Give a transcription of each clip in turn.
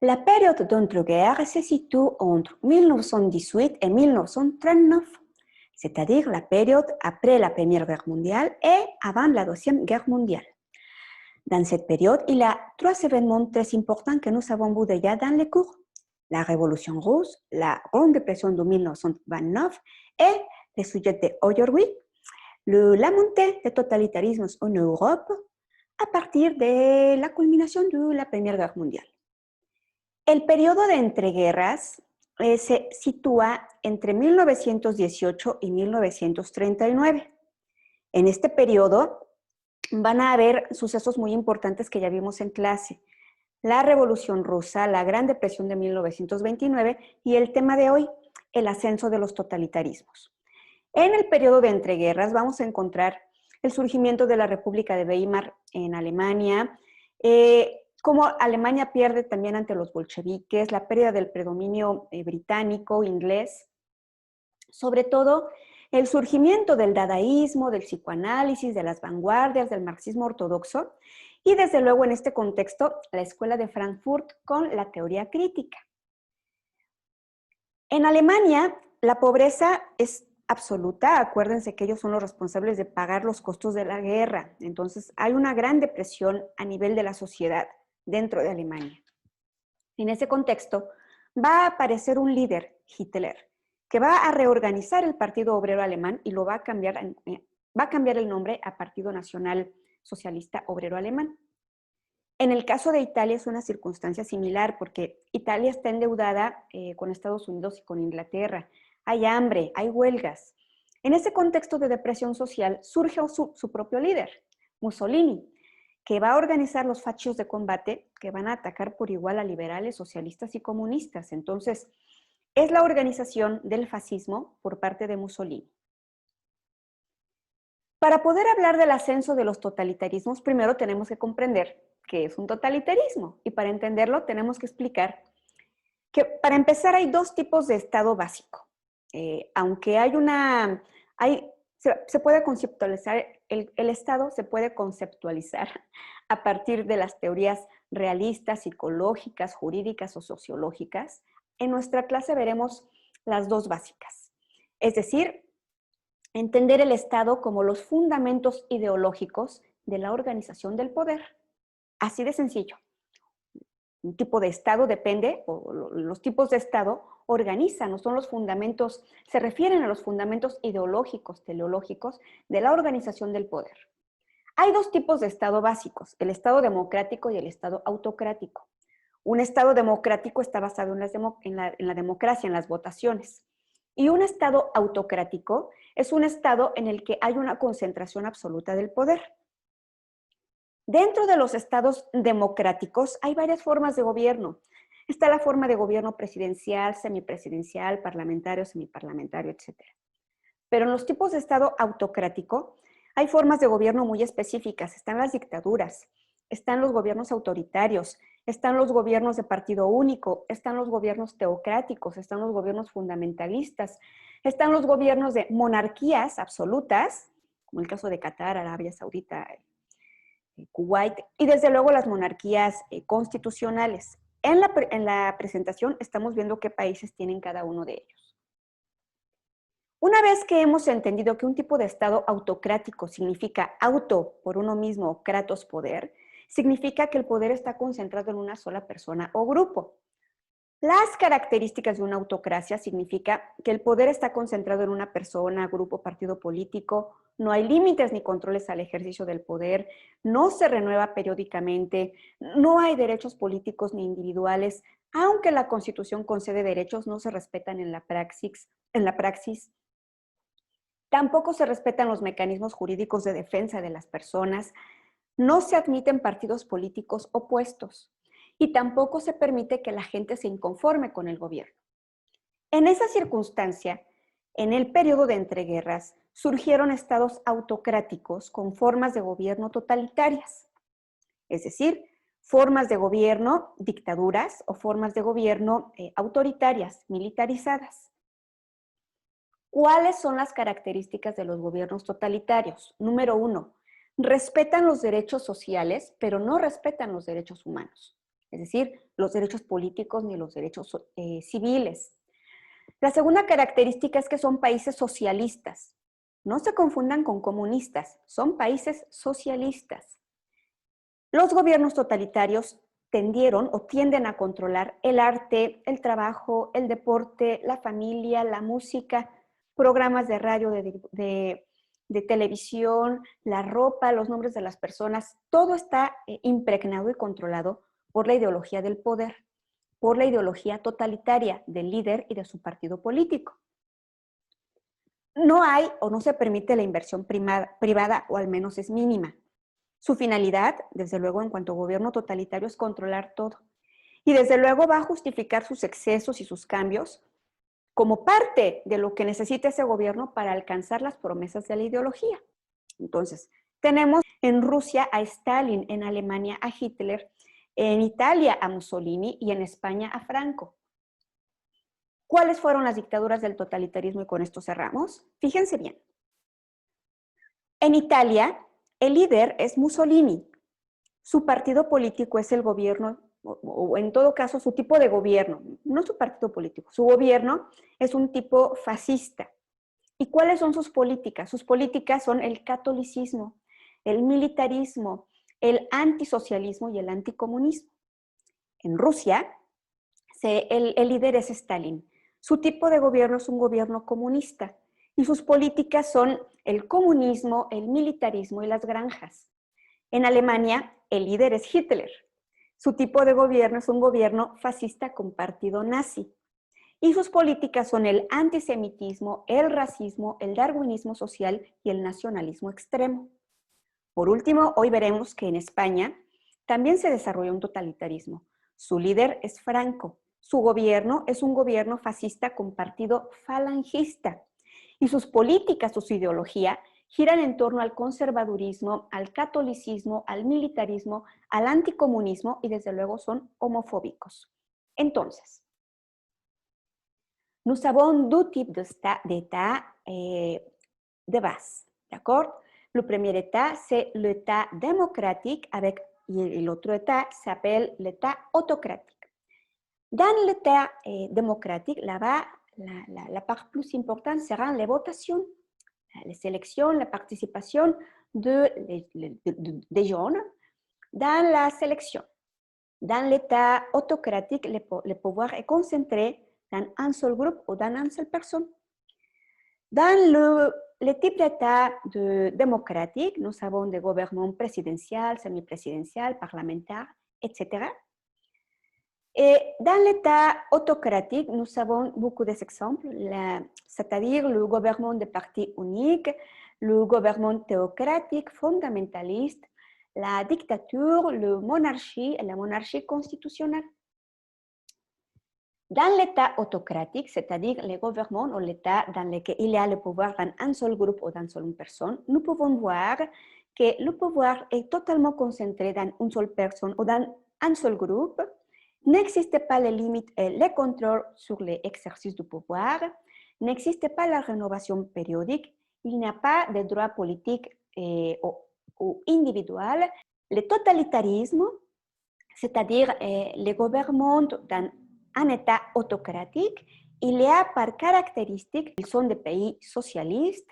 La période d'entre-guerres se situe entre 1918 et 1939, c'est-à-dire la période après la Première Guerre mondiale et avant la Deuxième Guerre mondiale. Dans cette période, il y a trois événements très importants que nous avons vus déjà dans les cours. La Révolution russe, la Grande Dépression de 1929 et le sujet d'aujourd'hui, la montée des totalitarismes en Europe à partir de la culmination de la Première Guerre mondiale. El periodo de entreguerras se sitúa entre 1918 y 1939. En este periodo van a haber sucesos muy importantes que ya vimos en clase. La Revolución Rusa, la Gran Depresión de 1929 y el tema de hoy, el ascenso de los totalitarismos. En el periodo de entreguerras vamos a encontrar el surgimiento de la República de Weimar en Alemania, cómo Alemania pierde también ante los bolcheviques, la pérdida del predominio británico, inglés, sobre todo el surgimiento del dadaísmo, del psicoanálisis, de las vanguardias, del marxismo ortodoxo y desde luego en este contexto la Escuela de Frankfurt con la teoría crítica. En Alemania la pobreza es absoluta, acuérdense que ellos son los responsables de pagar los costos de la guerra, entonces hay una gran depresión a nivel de la sociedad dentro de Alemania. En ese contexto va a aparecer un líder, Hitler, que va a reorganizar el Partido Obrero Alemán y lo va a cambiar el nombre a Partido Nacional Socialista Obrero Alemán. En el caso de Italia es una circunstancia similar porque Italia está endeudada con Estados Unidos y con Inglaterra. Hay hambre, hay huelgas. En ese contexto de depresión social surge su propio líder, Mussolini, que va a organizar los fascios de combate que van a atacar por igual a liberales, socialistas y comunistas. Entonces, es la organización del fascismo por parte de Mussolini. Para poder hablar del ascenso de los totalitarismos, primero tenemos que comprender qué es un totalitarismo. Y para entenderlo tenemos que explicar que para empezar hay dos tipos de estado básico. Aunque se puede conceptualizar, el estado se puede conceptualizar a partir de las teorías realistas, psicológicas, jurídicas o sociológicas. En nuestra clase veremos las dos básicas. Es decir, entender el Estado como los fundamentos ideológicos de la organización del poder. Así de sencillo. Un tipo de Estado depende, o los tipos de Estado organizan, o son los fundamentos, se refieren a los fundamentos ideológicos, teleológicos de la organización del poder. Hay dos tipos de Estado básicos, el Estado democrático y el Estado autocrático. Un Estado democrático está basado en la democracia, en las votaciones. Y un Estado autocrático es un Estado en el que hay una concentración absoluta del poder. Dentro de los estados democráticos hay varias formas de gobierno. Está la forma de gobierno presidencial, semipresidencial, parlamentario, semiparlamentario, etc. Pero en los tipos de estado autocrático hay formas de gobierno muy específicas. Están las dictaduras, están los gobiernos autoritarios, están los gobiernos de partido único, están los gobiernos teocráticos, están los gobiernos fundamentalistas, están los gobiernos de monarquías absolutas, como el caso de Qatar, Arabia Saudita, Kuwait, y desde luego las monarquías constitucionales. En la presentación estamos viendo qué países tienen cada uno de ellos. Una vez que hemos entendido que un tipo de estado autocrático significa auto por uno mismo, kratos poder, significa que el poder está concentrado en una sola persona o grupo. Las características de una autocracia significa que el poder está concentrado en una persona, grupo, partido político, no hay límites ni controles al ejercicio del poder, no se renueva periódicamente, no hay derechos políticos ni individuales, aunque la Constitución concede derechos, no se respetan en la praxis. Tampoco se respetan los mecanismos jurídicos de defensa de las personas, no se admiten partidos políticos opuestos. Y tampoco se permite que la gente se inconforme con el gobierno. En esa circunstancia, en el periodo de entreguerras, surgieron estados autocráticos con formas de gobierno totalitarias, es decir, formas de gobierno, dictaduras o formas de gobierno autoritarias, militarizadas. ¿Cuáles son las características de los gobiernos totalitarios? Número 1, respetan los derechos sociales, pero no respetan los derechos humanos. es decir, los derechos políticos ni los derechos civiles. La segunda característica es que son países socialistas. No se confundan con comunistas, son países socialistas. Los gobiernos totalitarios tendieron o tienden a controlar el arte, el trabajo, el deporte, la familia, la música, programas de radio, de televisión, la ropa, los nombres de las personas. Todo está impregnado y controlado por la ideología del poder, por la ideología totalitaria del líder y de su partido político. No hay o no se permite la inversión privada, o al menos es mínima. Su finalidad, desde luego, en cuanto a gobierno totalitario, es controlar todo. Y desde luego va a justificar sus excesos y sus cambios como parte de lo que necesita ese gobierno para alcanzar las promesas de la ideología. Entonces, tenemos en Rusia a Stalin, en Alemania a Hitler, en Italia a Mussolini y en España a Franco. ¿Cuáles fueron las dictaduras del totalitarismo? Y con esto cerramos. Fíjense bien. En Italia, el líder es Mussolini. Su partido político es el gobierno, o en todo caso su tipo de gobierno, no su partido político. Su gobierno es un tipo fascista. ¿Y cuáles son sus políticas? Sus políticas son el catolicismo, el militarismo, el antisocialismo y el anticomunismo. En Rusia, el líder es Stalin. Su tipo de gobierno es un gobierno comunista y sus políticas son el comunismo, el militarismo y las granjas. En Alemania, el líder es Hitler. Su tipo de gobierno es un gobierno fascista con partido nazi. Y sus políticas son el antisemitismo, el racismo, el darwinismo social y el nacionalismo extremo. Por último, hoy veremos que en España también se desarrolló un totalitarismo. Su líder es Franco. Su gobierno es un gobierno fascista con partido falangista. Y sus políticas, su ideología, giran en torno al conservadurismo, al catolicismo, al militarismo, al anticomunismo y desde luego son homofóbicos. Entonces, nous avons deux types d'États de base, d'accord? Le premier État, c'est l'État démocratique et l'autre État s'appelle l'État autocratique. Dans l'État démocratique, là-bas, la part plus importante sera les votations, les élections, la participation des jeunes dans la sélection. Dans l'État autocratique, le pouvoir est concentré dans un seul groupe ou dans une seule personne. Dans le type d'État démocratique, nous avons des gouvernements présidentiels, semi-présidentiels, parlementaires, etc. Et dans l'État autocratique, nous avons beaucoup d'exemples, c'est-à-dire le gouvernement de parti unique, le gouvernement théocratique, fondamentaliste, la dictature, la monarchie et la monarchie constitutionnelle. Dans l'État autocratique, c'est-à-dire les gouvernements ou l'État dans lequel il y a le pouvoir dans un seul groupe ou dans une seule personne, nous pouvons voir que le pouvoir est totalement concentré dans une seule personne ou dans un seul groupe. N'existe pas les limites et les contrôles sur l'exercice du pouvoir. N'existe pas la rénovation périodique. Il n'y a pas de droits politiques ou individuels. Le totalitarisme, c'est-à-dire les gouvernements dans un État autocratique, il y a par caractéristique, ils sont des pays socialistes,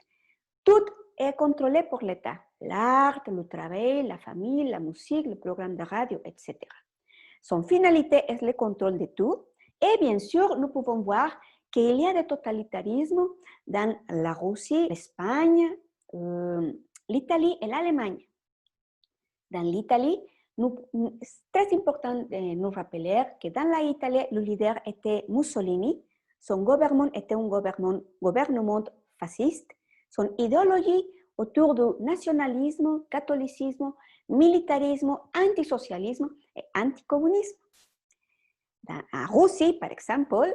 tout est contrôlé par l'État. L'art, le travail, la famille, la musique, le programme de radio, etc. Son finalité est le contrôle de tout. Et bien sûr, nous pouvons voir qu'il y a des totalitarismes dans la Russie, l'Espagne, l'Italie et l'Allemagne. Dans l'Italie, c'est très important de nous rappeler que dans l'Italie, le leader était Mussolini. Son gouvernement était un gouvernement fasciste. Son idéologie autour du nationalisme, catholicisme, militarisme, antisocialisme et anticommunisme. En Russie, par exemple,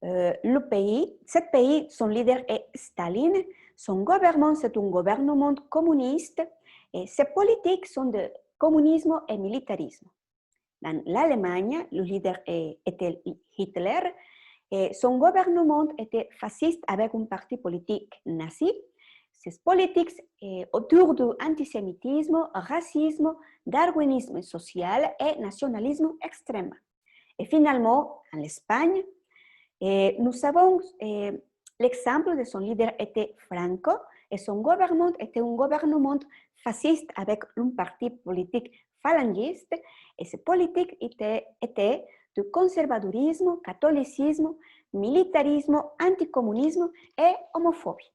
ce pays, son leader est Staline. Son gouvernement, c'est un gouvernement communiste. Et ses politiques sont de communisme et militarisme. Dans l'Allemagne, le leader était Hitler. Et son gouvernement était fasciste avec un parti politique nazi. ces politiques autour du antisémitisme, racisme, darwinisme social et nationalisme extrême. Et finalement, en Espagne, nous avons l'exemple de son leader était Franco et son gouvernement était un gouvernement fasciste avec un parti politique falangiste et ces politiques étaient de conservadurisme, catholicisme, militarismo, anticomunismo y homofobia.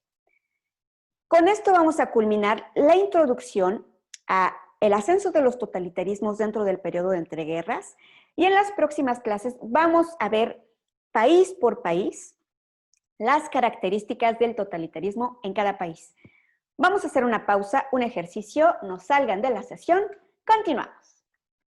Con esto vamos a culminar la introducción a el ascenso de los totalitarismos dentro del periodo de entreguerras y en las próximas clases vamos a ver país por país las características del totalitarismo en cada país. Vamos a hacer una pausa, un ejercicio, no salgan de la sesión, continuamos.